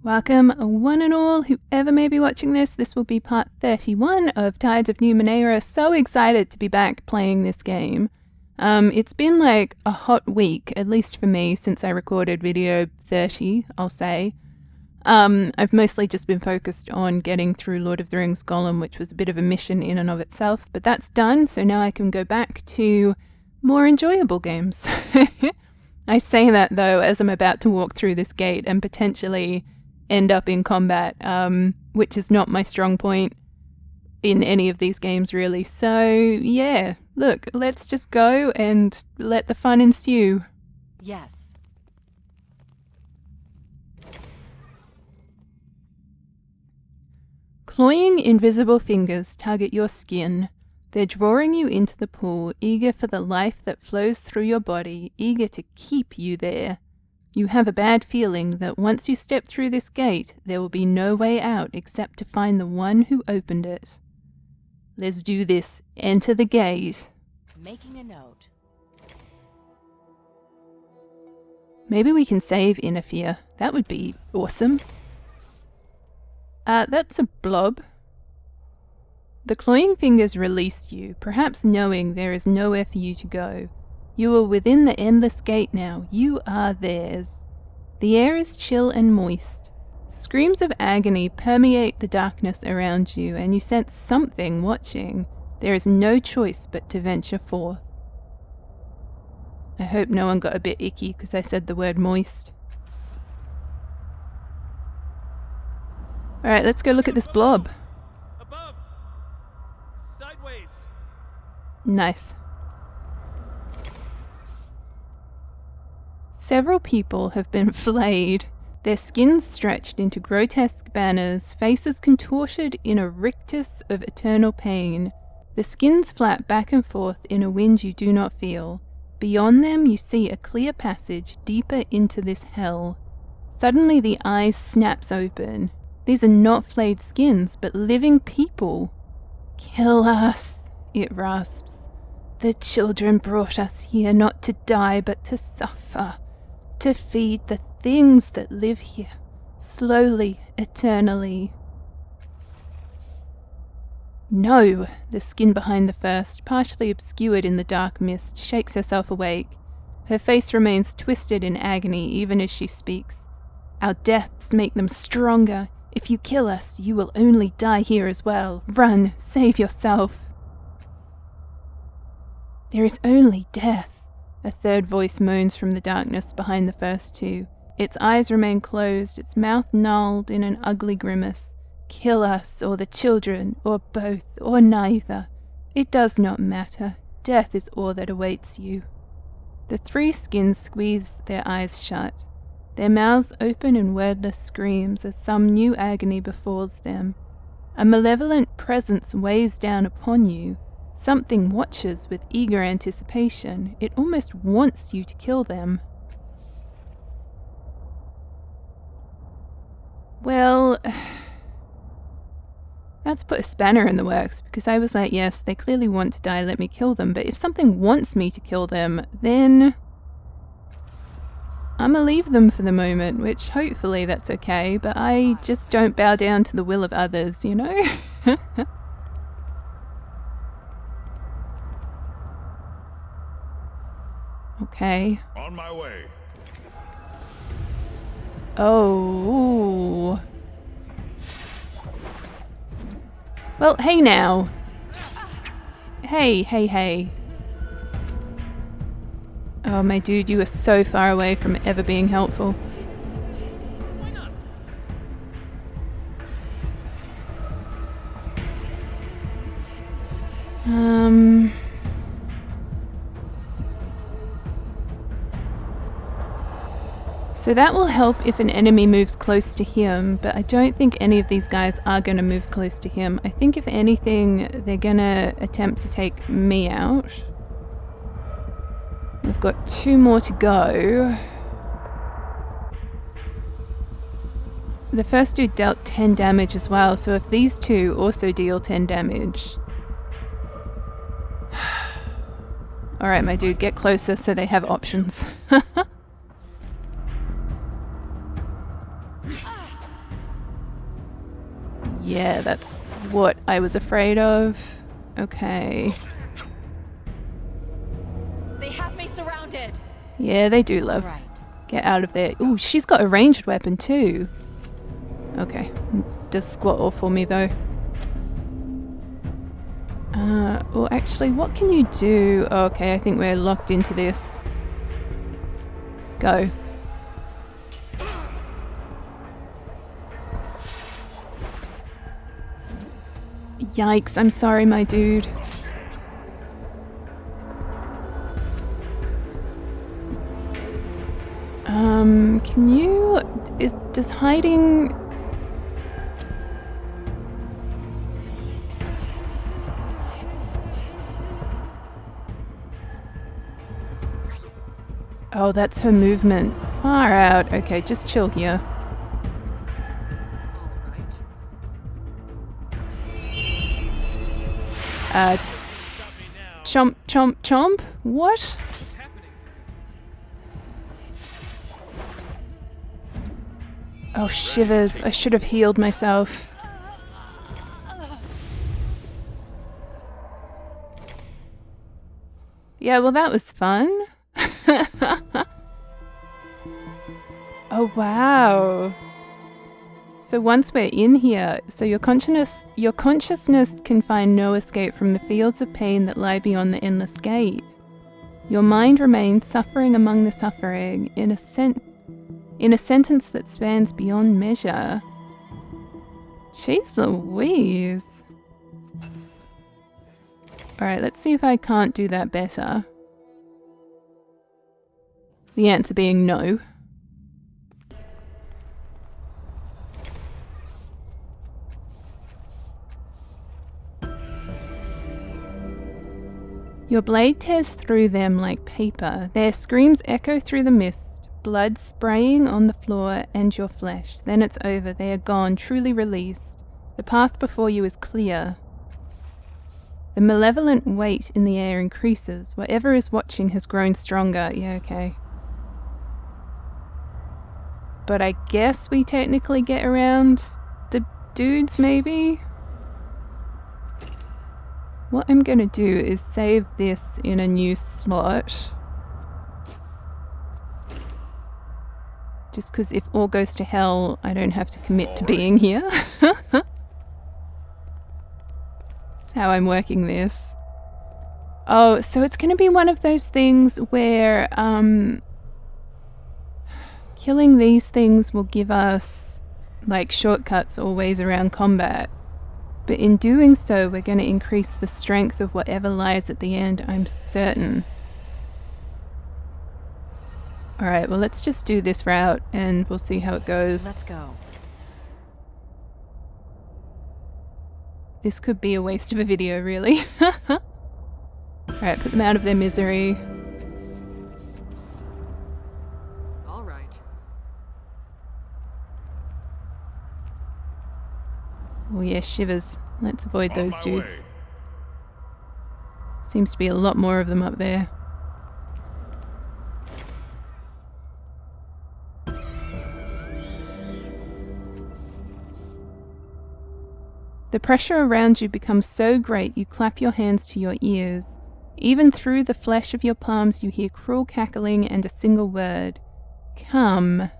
Welcome, one and all, whoever may be watching this. This will be part 31 of Tides of Numenéra. So excited to be back playing this game. It's been like a hot week, at least for me, since I recorded video 30, I'll say. I've mostly just been focused on getting through Lord of the Rings Gollum, which was a bit of a mission in and of itself, but that's done, so now I can go back to more enjoyable games. I say that, though, as I'm about to walk through this gate and potentially end up in combat, which is not my strong point in any of these games, really. So, yeah, look, let's just go and let the fun ensue. Yes. Cloying invisible fingers tug at your skin. They're drawing you into the pool, eager for the life that flows through your body, eager to keep you there. You have a bad feeling that once you step through this gate, there will be no way out except to find the one who opened it. Let's do this. Enter the gate. Making a note. Maybe we can save Interfere. That would be awesome. That's a blob. The clawing fingers release you, perhaps knowing there is nowhere for you to go. You are within the endless gate now. You are theirs. The air is chill and moist. Screams of agony permeate the darkness around you, and you sense something watching. There is no choice but to venture forth. I hope no one got a bit icky because I said the word moist. Alright, let's go look at this blob. Above. Sideways. Nice. Several people have been flayed, their skins stretched into grotesque banners, faces contorted in a rictus of eternal pain. The skins flap back and forth in a wind you do not feel. Beyond them you see a clear passage deeper into this hell. Suddenly the eyes snaps open. These are not flayed skins, but living people. "Kill us," it rasps. "The children brought us here not to die, but to suffer. To feed the things that live here, slowly, eternally." No! The skin behind the first, partially obscured in the dark mist, shakes herself awake. Her face remains twisted in agony even as she speaks. "Our deaths make them stronger. If you kill us, you will only die here as well. Run, save yourself." "There is only death," a third voice moans from the darkness behind the first two. Its eyes remain closed, its mouth gnarled in an ugly grimace. "Kill us, or the children, or both, or neither. It does not matter. Death is all that awaits you." The three skins squeeze their eyes shut. Their mouths open in wordless screams as some new agony befalls them. A malevolent presence weighs down upon you. Something watches with eager anticipation. It almost wants you to kill them. Well, that's put a spanner in the works, because I was like, yes, they clearly want to die, let me kill them, but if something wants me to kill them, then I'm gonna leave them for the moment, which hopefully that's okay, but I just don't bow down to the will of others, you know? Okay. On my way. Oh. Well, hey now. Hey. Oh, my dude, you are so far away from ever being helpful. Why not? So that will help if an enemy moves close to him, but I don't think any of these guys are going to move close to him. I think if anything, they're going to attempt to take me out. We've got 2 more to go. The first dude dealt 10 damage as well, so if these two also deal 10 damage... Alright, my dude, get closer so they have options. Yeah, that's what I was afraid of. Okay. They have me surrounded. Yeah, they do, love. Right. Get out of there. Ooh, she's got a ranged weapon too. Okay. Does squat all for me though. Well, actually, what can you do? Oh, okay, I think we're locked into this. Go. Yikes, I'm sorry, my dude. Can you... does hiding... Oh, that's her movement. Far out. Okay, just chill here. Stop me now. Chomp, chomp, chomp? What? What's happening to me? Oh, shivers. I should have healed myself. Yeah, well, that was fun. Oh, wow. So once we're in here, so your consciousness can find no escape from the fields of pain that lie beyond the endless gate. Your mind remains suffering among the suffering in a sentence that spans beyond measure. Jeez Louise. Alright, let's see if I can't do that better. The answer being no. Your blade tears through them like paper. Their screams echo through the mist, blood spraying on the floor and your flesh. Then it's over. They are gone, truly released. The path before you is clear. The malevolent weight in the air increases. Whatever is watching has grown stronger. Yeah, okay. But I guess we technically get around the dudes, maybe? What I'm going to do is save this in a new slot. Just because if all goes to hell, I don't have to commit to being here. That's how I'm working this. Oh, so it's going to be one of those things where killing these things will give us like shortcuts or ways around combat. But in doing so, we're going to increase the strength of whatever lies at the end, I'm certain. Alright, well let's just do this route and we'll see how it goes. Let's go. This could be a waste of a video, really. Alright, put them out of their misery. All right. Oh yeah, shivers. Let's avoid On those my dudes. way. Seems to be a lot more of them up there. The pressure around you becomes so great you clap your hands to your ears. Even through the flesh of your palms you hear cruel cackling and a single word. Come.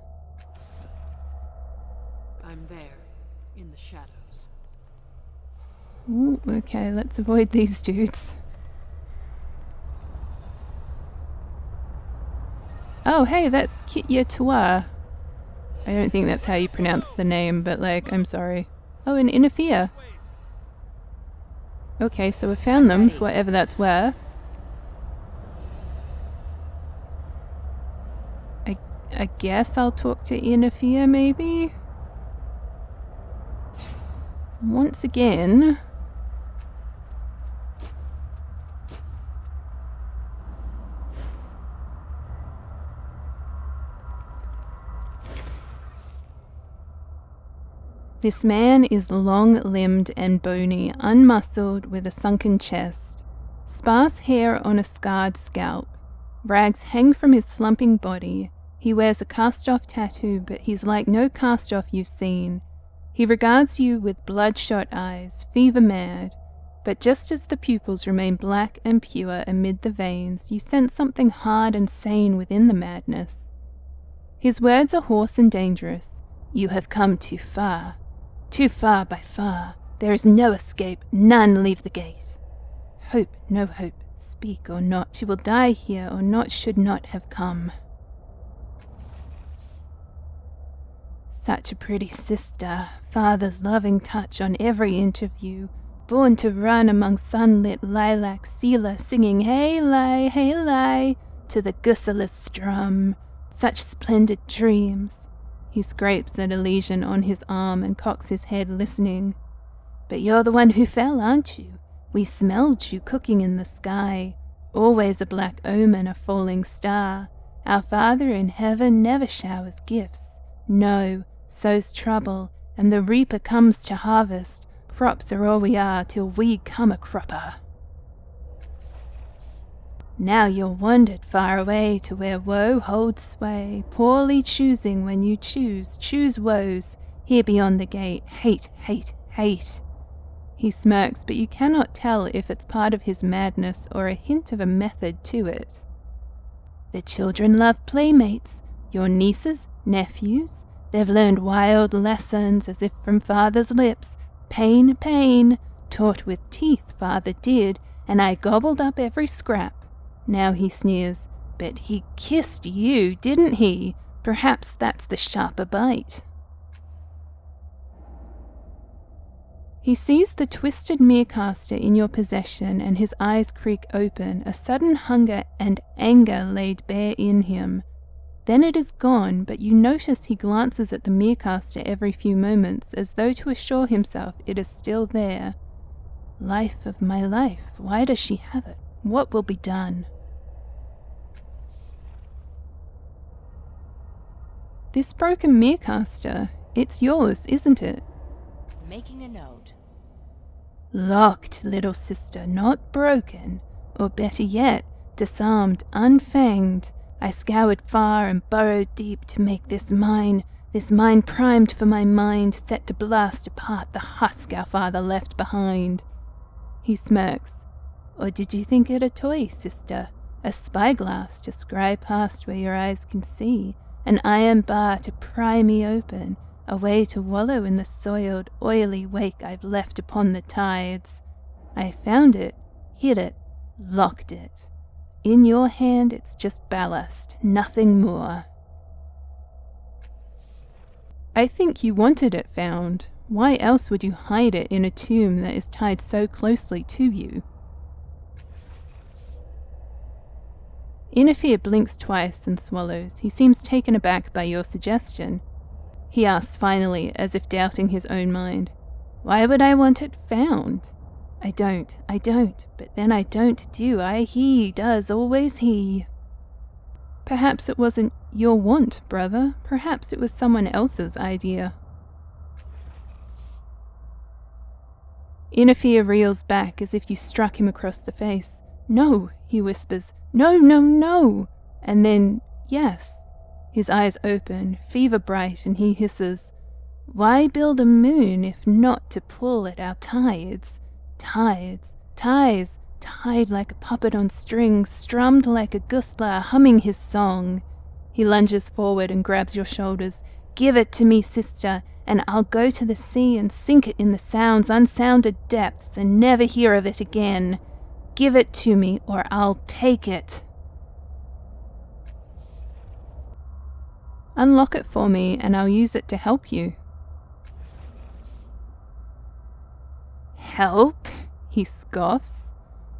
I'm there, in the shadows. Ooh, okay, let's avoid these dudes. Oh, hey, that's Kitya Tua. I don't think that's how you pronounce the name, but like, I'm sorry. Oh, and Inafia. Okay, so we found them, for whatever that's worth. I guess I'll talk to Inafia, maybe? Once again... This man is long-limbed and bony, unmuscled with a sunken chest, sparse hair on a scarred scalp. Rags hang from his slumping body. He wears a cast-off tattoo, but he's like no cast-off you've seen. He regards you with bloodshot eyes, fever-mad, but just as the pupils remain black and pure amid the veins, you sense something hard and sane within the madness. His words are hoarse and dangerous. You have come too far by far. There is no escape, none leave the gate. Hope, no hope, speak or not, she will die here or not should not have come. Such a pretty sister, father's loving touch on every inch of you, born to run among sunlit lilac Selah, singing hey lie, to the gusseless strum. Such splendid dreams. He scrapes at a lesion on his arm and cocks his head listening. But you're the one who fell, aren't you? We smelled you cooking in the sky. Always a black omen, a falling star. Our Father in heaven never showers gifts. No, sows trouble, and the reaper comes to harvest. Crops are all we are till we come a cropper. Now you're wandered far away to where woe holds sway, poorly choosing when you choose woes. Here beyond the gate, hate, hate, hate. He smirks, but you cannot tell if it's part of his madness or a hint of a method to it. The children love playmates, your nieces, nephews. They've learned wild lessons as if from father's lips. Pain, pain, taught with teeth father did, and I gobbled up every scrap. Now he sneers, but he kissed you, didn't he? Perhaps that's the sharper bite. He sees the twisted merecaster in your possession, and his eyes creak open, a sudden hunger and anger laid bare in him. Then it is gone, but you notice he glances at the merecaster every few moments, as though to assure himself it is still there. Life of my life, why does she have it? What will be done? This broken merecaster, it's yours, isn't it? Making a note. Locked, little sister, not broken, or better yet, disarmed, unfanged. I scoured far and burrowed deep to make this mine primed for my mind, set to blast apart the husk our father left behind. He smirks. Or did you think it a toy, sister? A spyglass to scry past where your eyes can see, an iron bar to pry me open, a way to wallow in the soiled, oily wake I've left upon the tides. I found it, hid it, locked it. In your hand it's just ballast, nothing more. I think you wanted it found. Why else would you hide it in a tomb that is tied so closely to you? Inafir blinks twice and swallows. He seems taken aback by your suggestion. He asks finally, as if doubting his own mind, Why would I want it found? I don't, but then I don't do. He does, always he. Perhaps it wasn't your want, brother. Perhaps it was someone else's idea. Inafir reels back as if you struck him across the face. No, he whispers. No. And then, yes. His eyes open, fever bright, and he hisses, Why build a moon if not to pull at our tides? Tides, tied like a puppet on strings, strummed like a guslar humming his song. He lunges forward and grabs your shoulders. Give it to me, sister, and I'll go to the sea and sink it in the sound's unsounded depths and never hear of it again. Give it to me, or I'll take it. Unlock it for me, and I'll use it to help you. Help? He scoffs.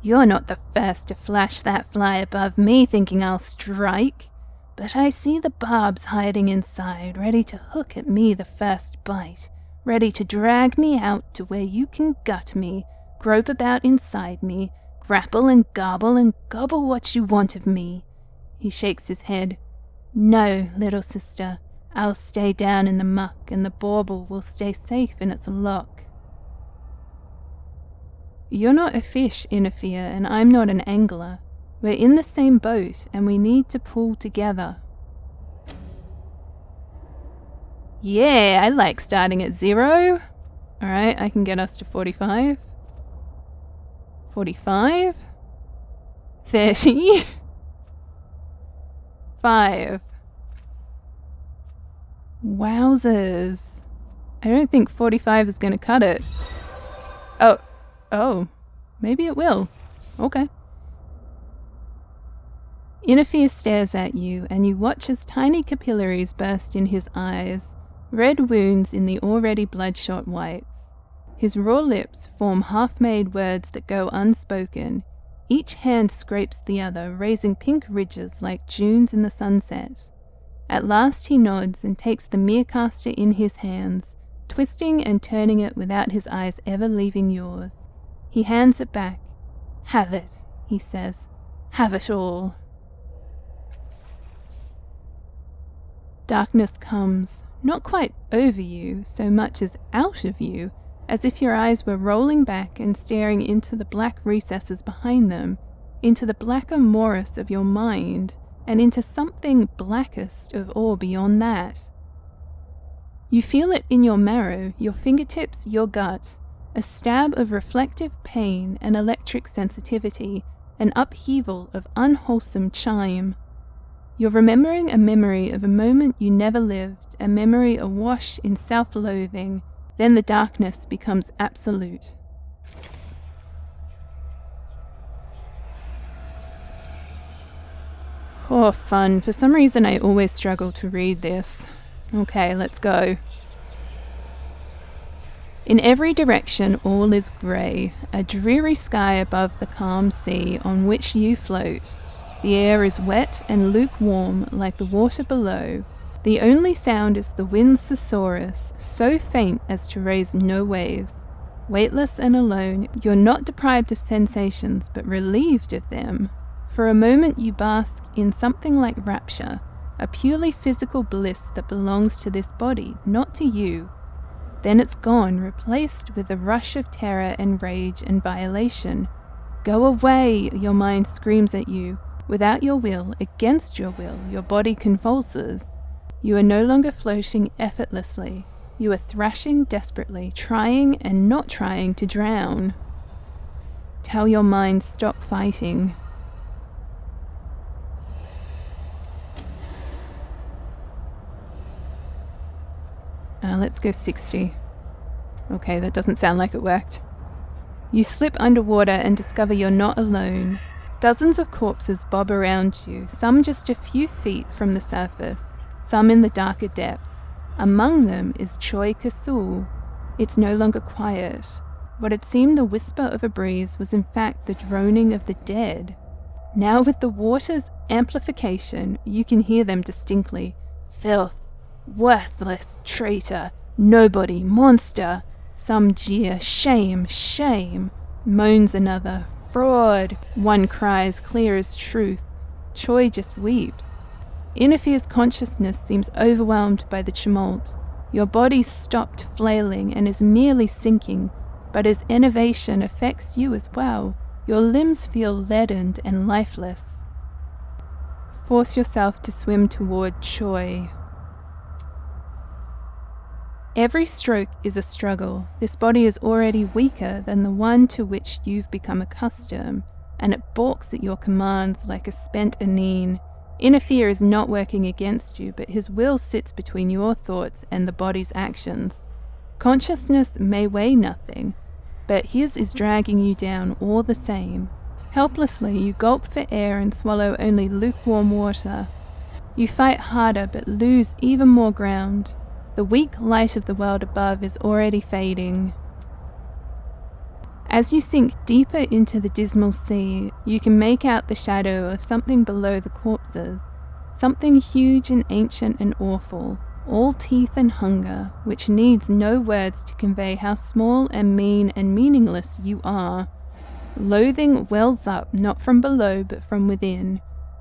You're not the first to flash that fly above me thinking I'll strike. But I see the barbs hiding inside, ready to hook at me the first bite, ready to drag me out to where you can gut me, grope about inside me, grapple and gobble what you want of me. He shakes his head. No, little sister, I'll stay down in the muck, and the bauble will stay safe in its lock. You're not a fish, Inafir, and I'm not an angler. We're in the same boat, and we need to pull together. Yeah, I like starting at 0. Alright, I can get us to 45. 45. 30. 5. Wowzers. I don't think 45 is going to cut it. Oh. Maybe it will. Okay. Inafir stares at you, and you watch as tiny capillaries burst in his eyes, red wounds in the already bloodshot whites. His raw lips form half-made words that go unspoken. Each hand scrapes the other, raising pink ridges like dunes in the sunset. At last he nods and takes the Mircaster in his hands, twisting and turning it without his eyes ever leaving yours. He hands it back. Have it, he says. Have it all. Darkness comes, not quite over you, so much as out of you, as if your eyes were rolling back and staring into the black recesses behind them, into the blacker morass of your mind, and into something blackest of all beyond that. You feel it in your marrow, your fingertips, your gut, a stab of reflective pain and electric sensitivity, an upheaval of unwholesome chime. You're remembering a memory of a moment you never lived, a memory awash in self-loathing. Then the darkness becomes absolute. Oh, fun. For some reason I always struggle to read this. Okay, let's go. In every direction all is grey, a dreary sky above the calm sea on which you float. The air is wet and lukewarm like the water below. The only sound is the wind's susurrus, so faint as to raise no waves. Weightless and alone, you're not deprived of sensations, but relieved of them. For a moment you bask in something like rapture, a purely physical bliss that belongs to this body, not to you. Then it's gone, replaced with a rush of terror and rage and violation. Go away, your mind screams at you. Without your will, against your will, your body convulses. You are no longer floating effortlessly. You are thrashing desperately, trying and not trying to drown. Tell your mind, stop fighting. Let's go 60. Okay, that doesn't sound like it worked. You slip underwater and discover you're not alone. Dozens of corpses bob around you, some just a few feet from the surface, some in the darker depths. Among them is Choi Kasul. It's no longer quiet. What had seemed the whisper of a breeze was in fact the droning of the dead. Now with the water's amplification, you can hear them distinctly. Filth, worthless, traitor, nobody, monster. Some jeer, shame, shame. Moans another, fraud. One cries clear as truth. Choi just weeps. Inafir's consciousness seems overwhelmed by the tumult. Your body stopped flailing and is merely sinking, but as enervation affects you as well, your limbs feel leadened and lifeless. Force yourself to swim toward Choi. Every stroke is a struggle. This body is already weaker than the one to which you've become accustomed, and it balks at your commands like a spent anine. Inafir is not working against you, but his will sits between your thoughts and the body's actions. Consciousness may weigh nothing, but his is dragging you down all the same. Helplessly, you gulp for air and swallow only lukewarm water. You fight harder, but lose even more ground. The weak light of the world above is already fading. As you sink deeper into the dismal sea, you can make out the shadow of something below the corpses, something huge and ancient and awful, all teeth and hunger, which needs no words to convey how small and mean and meaningless you are. Loathing wells up not from below but from within.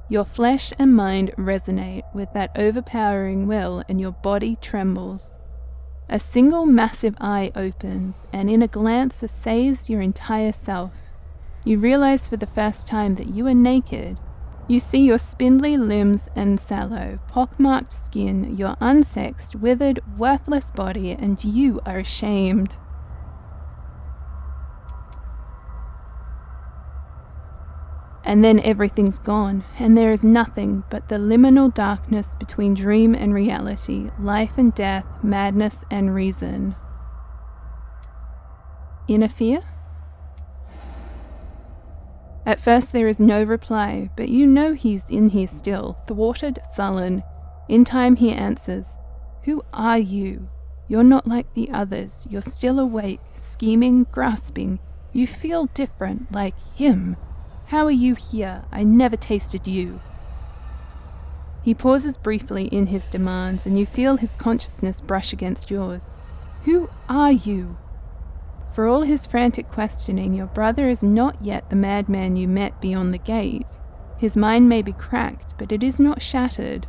Your flesh and mind resonate with that overpowering will, and your body trembles. A single massive eye opens, and in a glance assays your entire self. You realize for the first time that you are naked. You see your spindly limbs and sallow, pockmarked skin, your unsexed, withered, worthless body, and you are ashamed. And then everything's gone, and there is nothing but the liminal darkness between dream and reality, life and death, madness and reason. Inner fear? At first there is no reply, but you know he's in here still, thwarted, sullen. In time he answers, "Who are you? You're not like the others. You're still awake, scheming, grasping. You feel different, like him. How are you here? I never tasted you." He pauses briefly in his demands, and you feel his consciousness brush against yours. Who are you? For all his frantic questioning, your brother is not yet the madman you met beyond the gate. His mind may be cracked, but it is not shattered.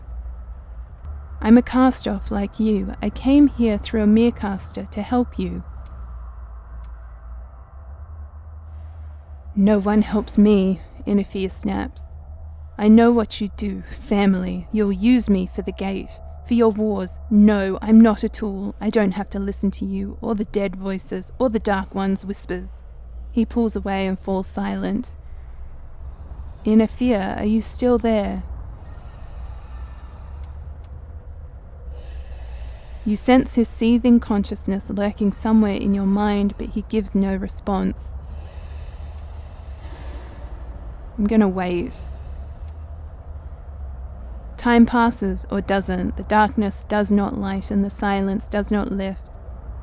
"I'm a cast-off like you. I came here through a merecaster to help you." "No one helps me," Inner Fear snaps. "I know what you do, family. You'll use me for the gate, for your wars. No, I'm not a tool. I don't have to listen to you, or the dead voices, or the Dark One's whispers." He pulls away and falls silent. "Inner Fear, are you still there?" You sense his seething consciousness lurking somewhere in your mind, but he gives no response. I'm gonna wait. Time passes or doesn't. The darkness does not lighten, the silence does not lift.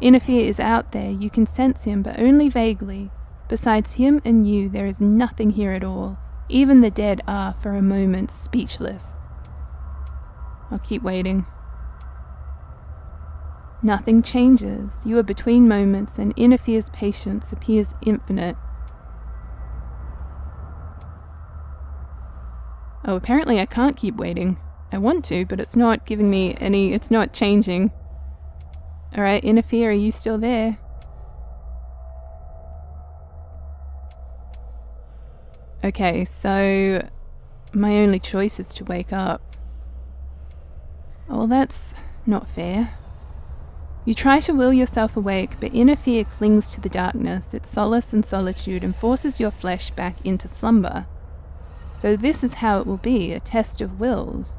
Inner Fear is out there. You can sense him, but only vaguely. Besides him and you, there is nothing here at all. Even the dead are, for a moment, speechless. I'll keep waiting. Nothing changes. You are between moments, and Inner Fear's patience appears infinite. Oh, apparently I can't keep waiting. I want to, but it's not giving me any, it's not changing. Alright, Inner Fear, are you still there? Okay, so my only choice is to wake up. Oh, that's not fair. You try to will yourself awake, but Inner Fear clings to the darkness, its solace and solitude, and forces your flesh back into slumber. So this is how it will be, a test of wills.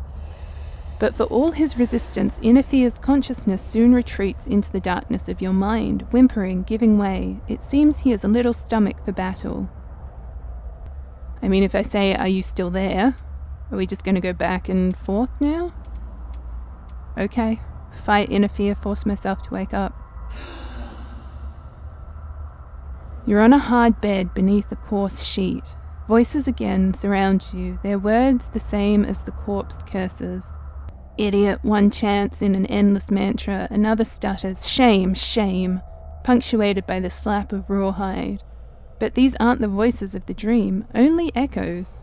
But for all his resistance, Inner Fear's consciousness soon retreats into the darkness of your mind, whimpering, giving way. It seems he has a little stomach for battle. I mean, if I say, "Are you still there?" Are we just going to go back and forth now? Okay. Fight Inner Fear, force myself to wake up. You're on a hard bed beneath a coarse sheet. Voices again surround you, their words the same as the corpse curses. "Idiot," one chants in an endless mantra, another stutters, "Shame, shame," punctuated by the slap of rawhide. But these aren't the voices of the dream, only echoes.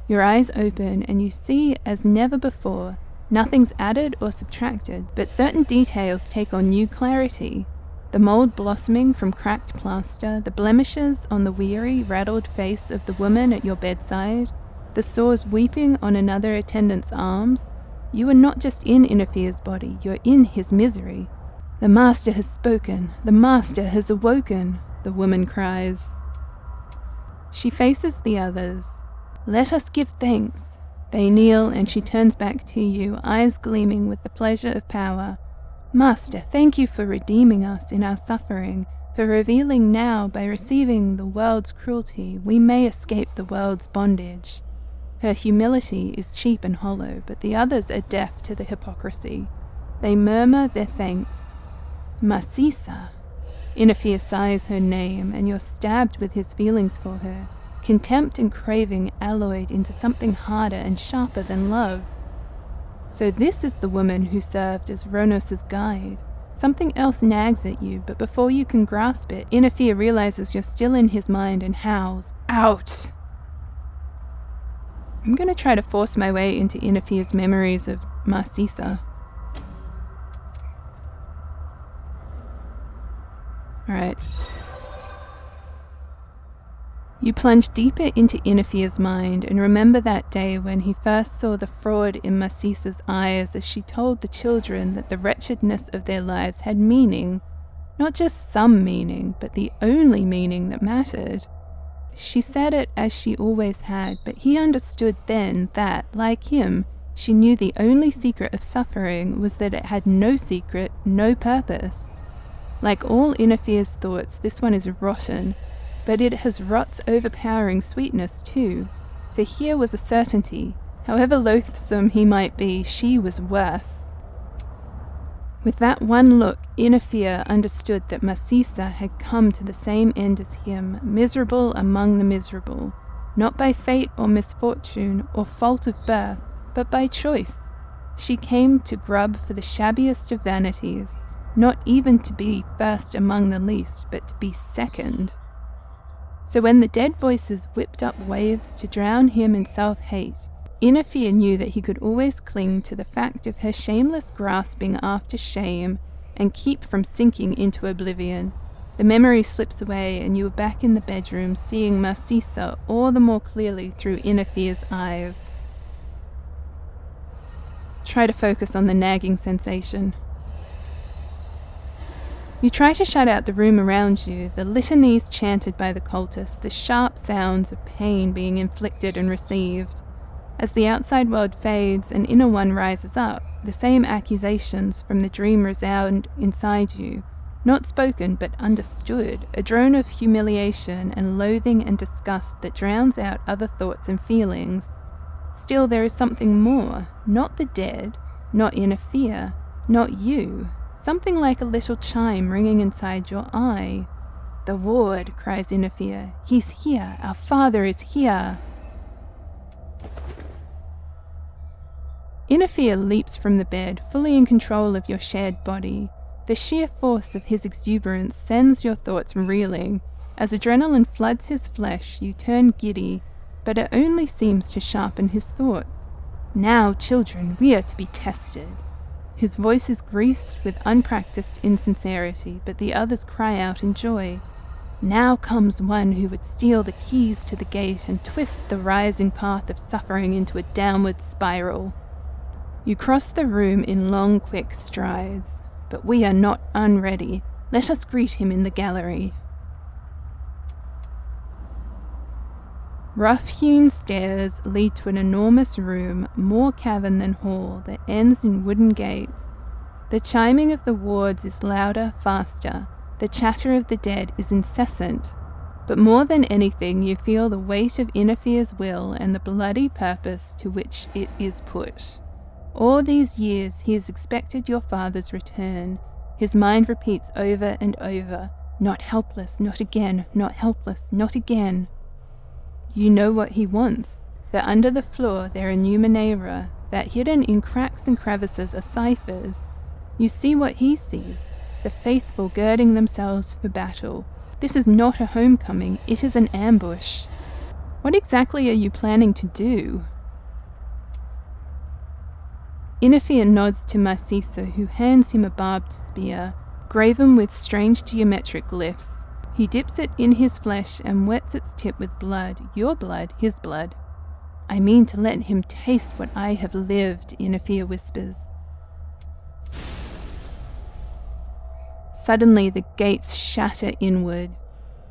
Your eyes open and you see as never before. Nothing's added or subtracted, but certain details take on new clarity. The mold blossoming from cracked plaster, the blemishes on the weary, raddled face of the woman at your bedside, the sores weeping on another attendant's arms. You are not just in Inner Fear's body, you're in his misery. "The Master has spoken, the Master has awoken," the woman cries. She faces the others. "Let us give thanks." They kneel and she turns back to you, eyes gleaming with the pleasure of power. "Master, thank you for redeeming us in our suffering, for revealing now by receiving the world's cruelty, we may escape the world's bondage." Her humility is cheap and hollow, but the others are deaf to the hypocrisy. They murmur their thanks. "Masisa." Inner Fear sighs her name, and you're stabbed with his feelings for her. Contempt and craving alloyed into something harder and sharper than love. So this is the woman who served as Ronos' guide. Something else nags at you, but before you can grasp it, Inner Fear realizes you're still in his mind and howls, "Out!" I'm going to try to force my way into Inner Fear's memories of Masisa. Alright. You plunge deeper into Inafir's mind and remember that day when he first saw the fraud in Marcisa's eyes as she told the children that the wretchedness of their lives had meaning, not just some meaning, but the only meaning that mattered. She said it as she always had, but he understood then that, like him, she knew the only secret of suffering was that it had no secret, no purpose. Like all Inafir's thoughts, this one is rotten, but it has rot's overpowering sweetness too, for here was a certainty. However loathsome he might be, she was worse. With that one look, Inafir understood that Marcisa had come to the same end as him, miserable among the miserable, not by fate or misfortune or fault of birth, but by choice. She came to grub for the shabbiest of vanities, not even to be first among the least, but to be second. So when the dead voices whipped up waves to drown him in self-hate, Inafir knew that he could always cling to the fact of her shameless grasping after shame and keep from sinking into oblivion. The memory slips away and you are back in the bedroom, seeing Marcisa all the more clearly through Inafir's eyes. Try to focus on the nagging sensation. You try to shut out the room around you, the litanies chanted by the cultists, the sharp sounds of pain being inflicted and received. As the outside world fades, an inner one rises up, the same accusations from the dream resound inside you, not spoken but understood, a drone of humiliation and loathing and disgust that drowns out other thoughts and feelings. Still there is something more, not the dead, not Inafir, not you. Something like a little chime ringing inside your eye. "The ward," cries Inafir. "He's here. Our father is here." Inafir leaps from the bed, fully in control of your shared body. The sheer force of his exuberance sends your thoughts reeling. As adrenaline floods his flesh, you turn giddy, but it only seems to sharpen his thoughts. "Now, children, we are to be tested." His voice is greased with unpracticed insincerity, but the others cry out in joy. Now comes one who would steal the keys to the gate and twist the rising path of suffering into a downward spiral. You cross the room in long, quick strides, but we are not unready. Let us greet him in the gallery. Rough-hewn stairs lead to an enormous room, more cavern than hall, that ends in wooden gates. The chiming of the wards is louder, faster. The chatter of the dead is incessant. But more than anything, you feel the weight of Inafir's will and the bloody purpose to which it is put. All these years he has expected your father's return. His mind repeats over and over, "Not helpless, not again, not helpless, not again." You know what he wants, that under the floor there are Numenéra, that hidden in cracks and crevices are ciphers. You see what he sees, the faithful girding themselves for battle. This is not a homecoming, it is an ambush. What exactly are you planning to do? Inafir nods to Marcisa, who hands him a barbed spear, graven with strange geometric glyphs. He dips it in his flesh and wets its tip with blood, your blood, his blood. "I mean to let him taste what I have lived," Inafir whispers. Suddenly the gates shatter inward.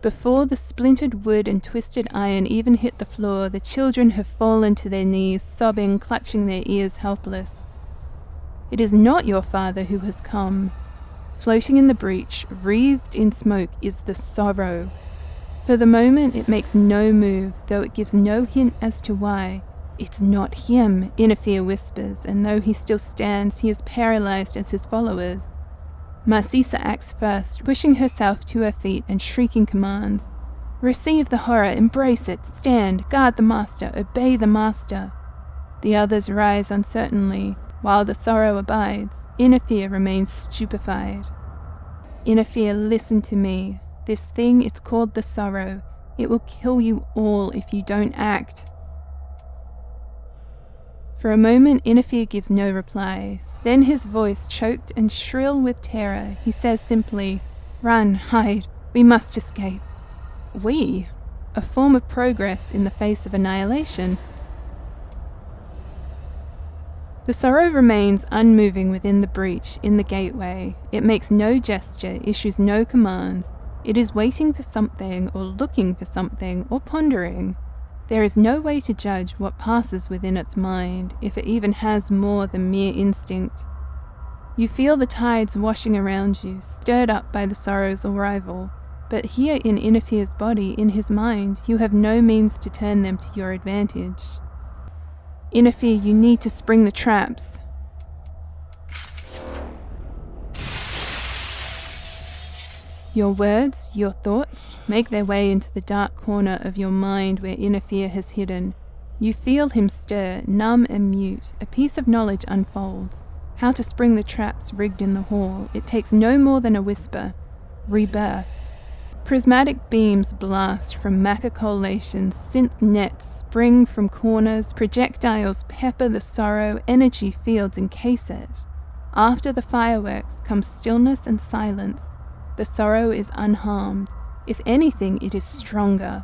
Before the splintered wood and twisted iron even hit the floor, the children have fallen to their knees, sobbing, clutching their ears helpless. It is not your father who has come. Floating in the breach, wreathed in smoke, is the sorrow. For the moment it makes no move, though it gives no hint as to why. "It's not him," Inafir whispers, and though he still stands, he is paralyzed as his followers. Marcisa acts first, pushing herself to her feet and shrieking commands. "Receive the horror, embrace it, stand, guard the master, obey the master." The others rise uncertainly, while the sorrow abides. Inafir remains stupefied. "Inafir, listen to me. This thing, it's called the sorrow. It will kill you all if you don't act." For a moment, Inafir gives no reply. Then his voice, choked and shrill with terror, he says simply, "Run, hide, we must escape." "We?" a form of progress in the face of annihilation. The sorrow remains unmoving within the breach in the gateway. It makes no gesture, issues no commands. It is waiting for something, or looking for something, or pondering. There is no way to judge what passes within its mind, if it even has more than mere instinct. You feel the tides washing around you, stirred up by the sorrow's arrival, but here in Inafir's body, in his mind, you have no means to turn them to your advantage. Inafir, you need to spring the traps. Your words, your thoughts, make their way into the dark corner of your mind where Inafir has hidden. You feel him stir, numb and mute. A piece of knowledge unfolds. How to spring the traps rigged in the hall. It takes no more than a whisper. Rebirth. Prismatic beams blast from macacolations, synth nets spring from corners, projectiles pepper the sorrow, energy fields encase it. After the fireworks comes stillness and silence. The sorrow is unharmed. If anything, it is stronger.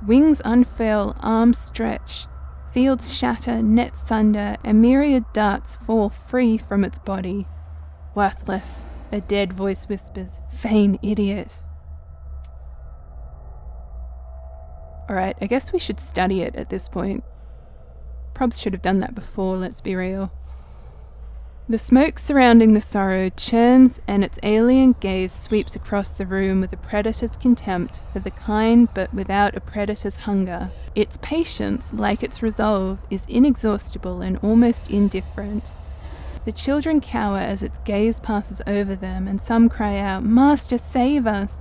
Wings unfurl, arms stretch. Fields shatter, nets sunder, and myriad darts fall free from its body. Worthless, a dead voice whispers, vain idiot. Alright, I guess we should study it at this point. Probs should have done that before, let's be real. The smoke surrounding the sorrow churns and its alien gaze sweeps across the room with a predator's contempt for the kind but without a predator's hunger. Its patience, like its resolve, is inexhaustible and almost indifferent. The children cower as its gaze passes over them and some cry out, "Master, save us!"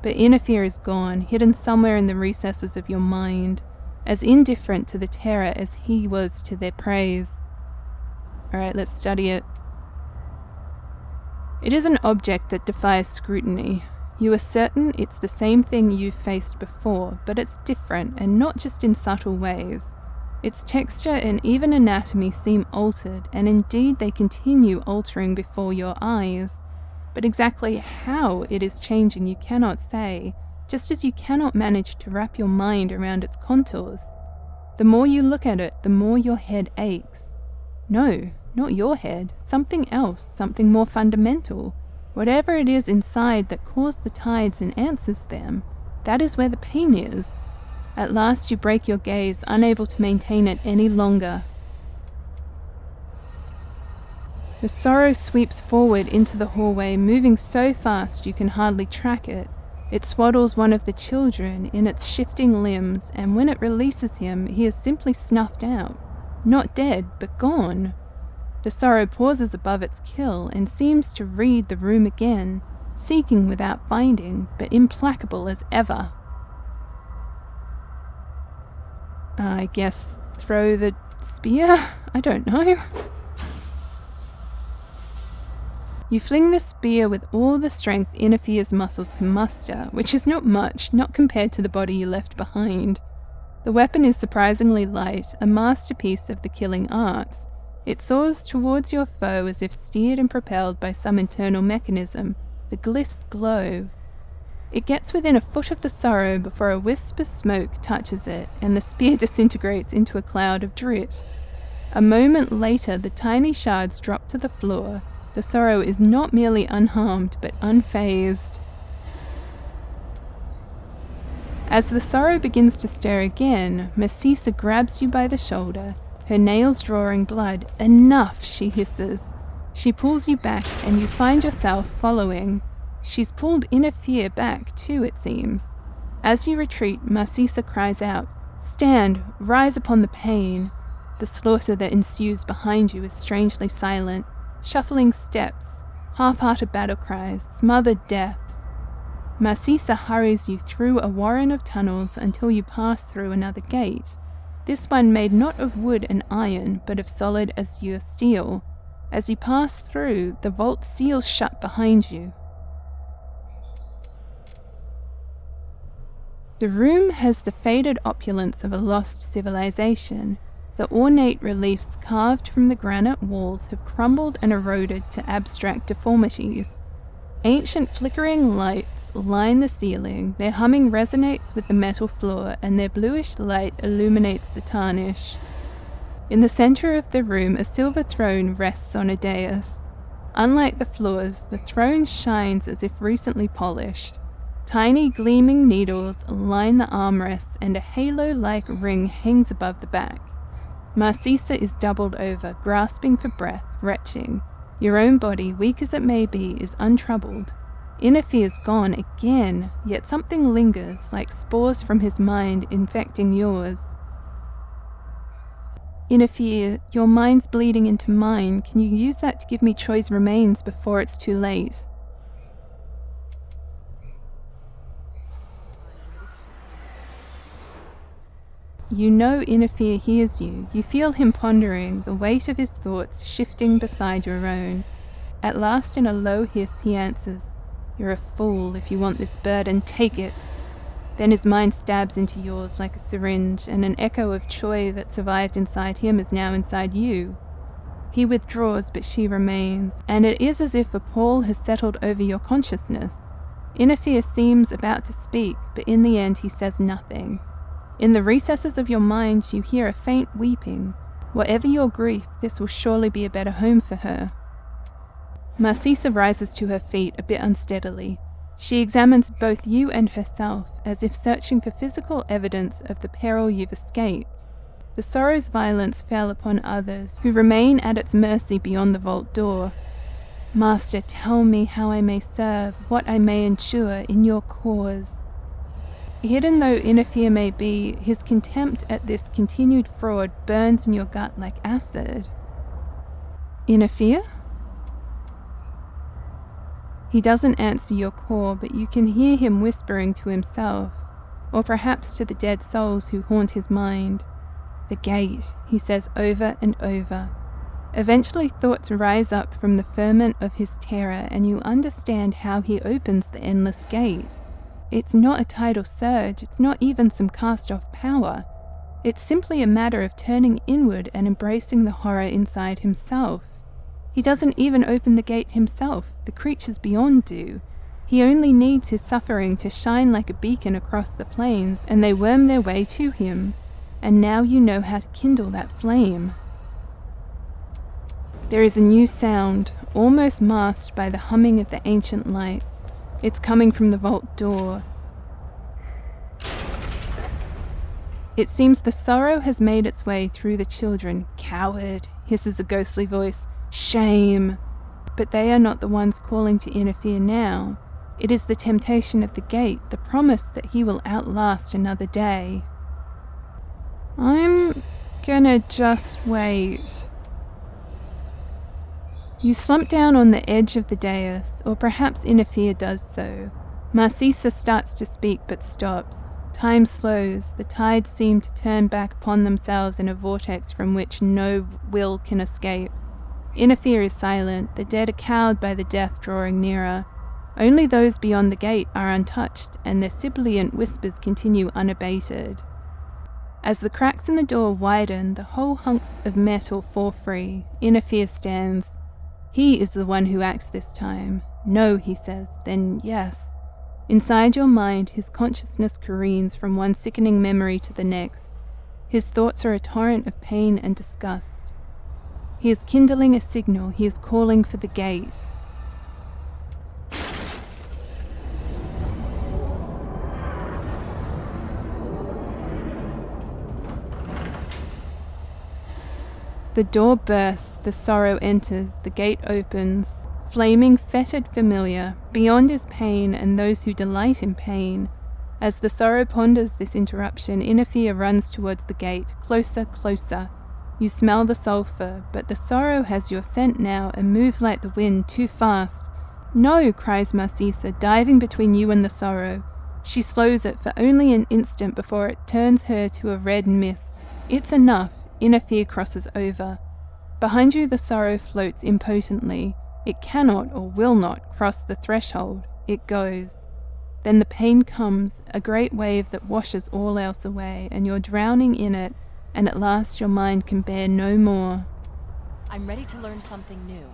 But Inafir is gone, hidden somewhere in the recesses of your mind, as indifferent to the terror as he was to their praise. Alright, let's study it. It is an object that defies scrutiny. You are certain it's the same thing you've faced before, but it's different, and not just in subtle ways. Its texture and even anatomy seem altered, and indeed they continue altering before your eyes. But exactly how it is changing you cannot say, just as you cannot manage to wrap your mind around its contours. The more you look at it, the more your head aches. No, not your head, something else, something more fundamental. Whatever it is inside that caused the tides and answers them, that is where the pain is. At last you break your gaze, unable to maintain it any longer. The sorrow sweeps forward into the hallway, moving so fast you can hardly track it. It swaddles one of the children in its shifting limbs, and when it releases him, he is simply snuffed out. Not dead, but gone. The sorrow pauses above its kill and seems to read the room again, seeking without finding, but implacable as ever. I guess throw the spear? I don't know. You fling the spear with all the strength Inafir's muscles can muster, which is not much, not compared to the body you left behind. The weapon is surprisingly light, a masterpiece of the killing arts. It soars towards your foe as if steered and propelled by some internal mechanism. The glyphs glow. It gets within a foot of the sorrow before a wisp of smoke touches it, and the spear disintegrates into a cloud of drit. A moment later, the tiny shards drop to the floor. The sorrow is not merely unharmed, but unfazed. As the sorrow begins to stir again, Masisa grabs you by the shoulder, her nails drawing blood. "Enough," she hisses. She pulls you back, and you find yourself following. She's pulled Inafir back too, it seems. As you retreat, Masisa cries out, "Stand, rise upon the pain." The slaughter that ensues behind you is strangely silent. Shuffling steps, half-hearted battle cries, smothered deaths. Masisa hurries you through a warren of tunnels until you pass through another gate. This one made not of wood and iron, but of solid azure steel. As you pass through, the vault seals shut behind you. The room has the faded opulence of a lost civilization. The ornate reliefs carved from the granite walls have crumbled and eroded to abstract deformities. Ancient flickering lights line the ceiling, their humming resonates with the metal floor, and their bluish light illuminates the tarnish. In the center of the room, a silver throne rests on a dais. Unlike the floors, the throne shines as if recently polished. Tiny gleaming needles line the armrests, and a halo-like ring hangs above the back. Marcisa is doubled over, grasping for breath, retching. Your own body, weak as it may be, is untroubled. Inner fear's gone again, yet something lingers, like spores from his mind infecting yours. Inner fear, your mind's bleeding into mine. Can you use that to give me choice remains before it's too late? You know Inner Fear hears you. You feel him pondering, the weight of his thoughts shifting beside your own. At last, in a low hiss, he answers, "You're a fool if you want this burden, take it." Then his mind stabs into yours like a syringe, and an echo of Choi that survived inside him is now inside you. He withdraws, but she remains, and it is as if a pall has settled over your consciousness. Inner Fear seems about to speak, but in the end he says nothing. In the recesses of your mind you hear a faint weeping. Whatever your grief, this will surely be a better home for her. Marcisa rises to her feet a bit unsteadily. She examines both you and herself, as if searching for physical evidence of the peril you've escaped. The sorrow's violence fell upon others, who remain at its mercy beyond the vault door. Master, tell me how I may serve, what I may endure in your cause. Hidden though Inner Fear may be, his contempt at this continued fraud burns in your gut like acid. Inner Fear? He doesn't answer your call, but you can hear him whispering to himself, or perhaps to the dead souls who haunt his mind. The gate, he says over and over. Eventually thoughts rise up from the ferment of his terror, and you understand how he opens the endless gate. It's not a tidal surge, it's not even some cast-off power. It's simply a matter of turning inward and embracing the horror inside himself. He doesn't even open the gate himself, the creatures beyond do. He only needs his suffering to shine like a beacon across the plains, and they worm their way to him. And now you know how to kindle that flame. There is a new sound, almost masked by the humming of the ancient lights. It's coming from the vault door. It seems the sorrow has made its way through the children. "Coward," hisses a ghostly voice. "Shame." But they are not the ones calling to Inner Fear now. It is the temptation of the gate, the promise that he will outlast another day. I'm gonna just wait. You slump down on the edge of the dais, or perhaps Inner Fear does so. Marcisa starts to speak but stops. Time slows, the tides seem to turn back upon themselves in a vortex from which no will can escape. Inner Fear is silent, the dead are cowed by the death drawing nearer. Only those beyond the gate are untouched, and their sibilant whispers continue unabated. As the cracks in the door widen, the whole hunks of metal fall free. Inner Fear stands. He is the one who acts this time. No, he says, then yes. Inside your mind, his consciousness careens from one sickening memory to the next. His thoughts are a torrent of pain and disgust. He is kindling a signal, he is calling for the gate. The door bursts, the sorrow enters, the gate opens. Flaming, fettered familiar, beyond is pain and those who delight in pain. As the sorrow ponders this interruption, Inner Fear runs towards the gate, closer, closer. You smell the sulphur, but the sorrow has your scent now and moves like the wind, too fast. "No," cries Marcisa, diving between you and the sorrow. She slows it for only an instant before it turns her to a red mist. It's enough. Inner Fear crosses over. Behind you the sorrow floats impotently. It cannot or will not cross the threshold. It goes. Then the pain comes, a great wave that washes all else away, and you're drowning in it, and at last your mind can bear no more. I'm ready to learn something new.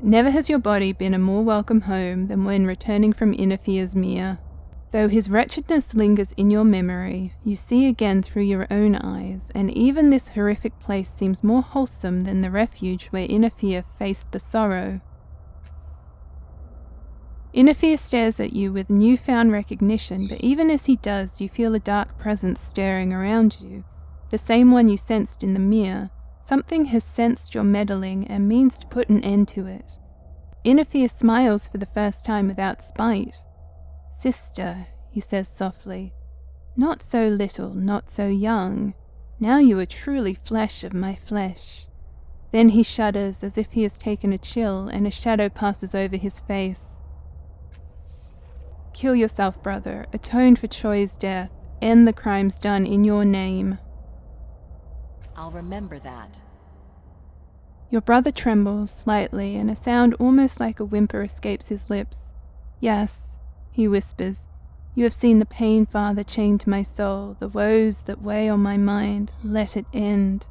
Never has your body been a more welcome home than when returning from Inafir's mere. Though his wretchedness lingers in your memory, you see again through your own eyes, and even this horrific place seems more wholesome than the refuge where Inafir faced the sorrow. Inafir stares at you with newfound recognition, but even as he does, you feel a dark presence stirring around you, the same one you sensed in the mere. Something has sensed your meddling and means to put an end to it. Inafir smiles for the first time without spite. "Sister," he says softly, "not so little, not so young. Now you are truly flesh of my flesh." Then he shudders as if he has taken a chill, and a shadow passes over his face. "Kill yourself, brother. Atone for Choi's death. End the crimes done in your name." I'll remember that. Your brother trembles slightly, and a sound almost like a whimper escapes his lips. "Yes," he whispers, "you have seen the pain, father, chained to my soul, the woes that weigh on my mind. Let it end."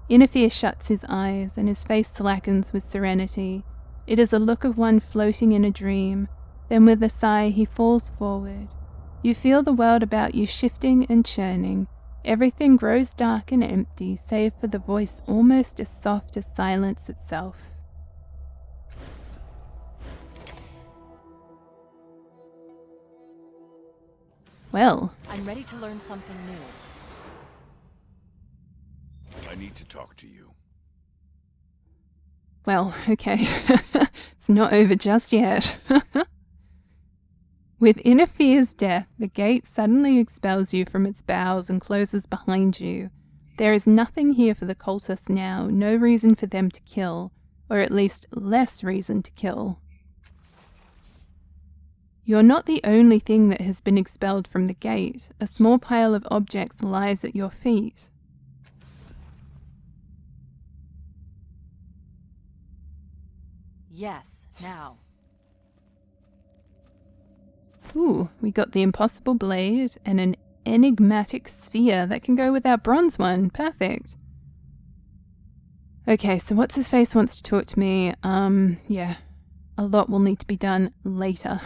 Inafir shuts his eyes, and his face slackens with serenity. It is a look of one floating in a dream. Then with a sigh he falls forward. You feel the world about you shifting and churning. Everything grows dark and empty, save for the voice almost as soft as silence itself. Well, I'm ready to learn something new. I need to talk to you. well, okay. It's not over just yet. With Inafir's death, the gate suddenly expels you from its bowels and closes behind you. There is nothing here for the cultists now, no reason for them to kill, or at least less reason to kill. You're not the only thing that has been expelled from the gate. A small pile of objects lies at your feet. Yes, now. Ooh, we got the impossible blade and an enigmatic sphere that can go with our bronze one. Perfect. Okay, so what's his face wants to talk to me. Yeah, a lot will need to be done later.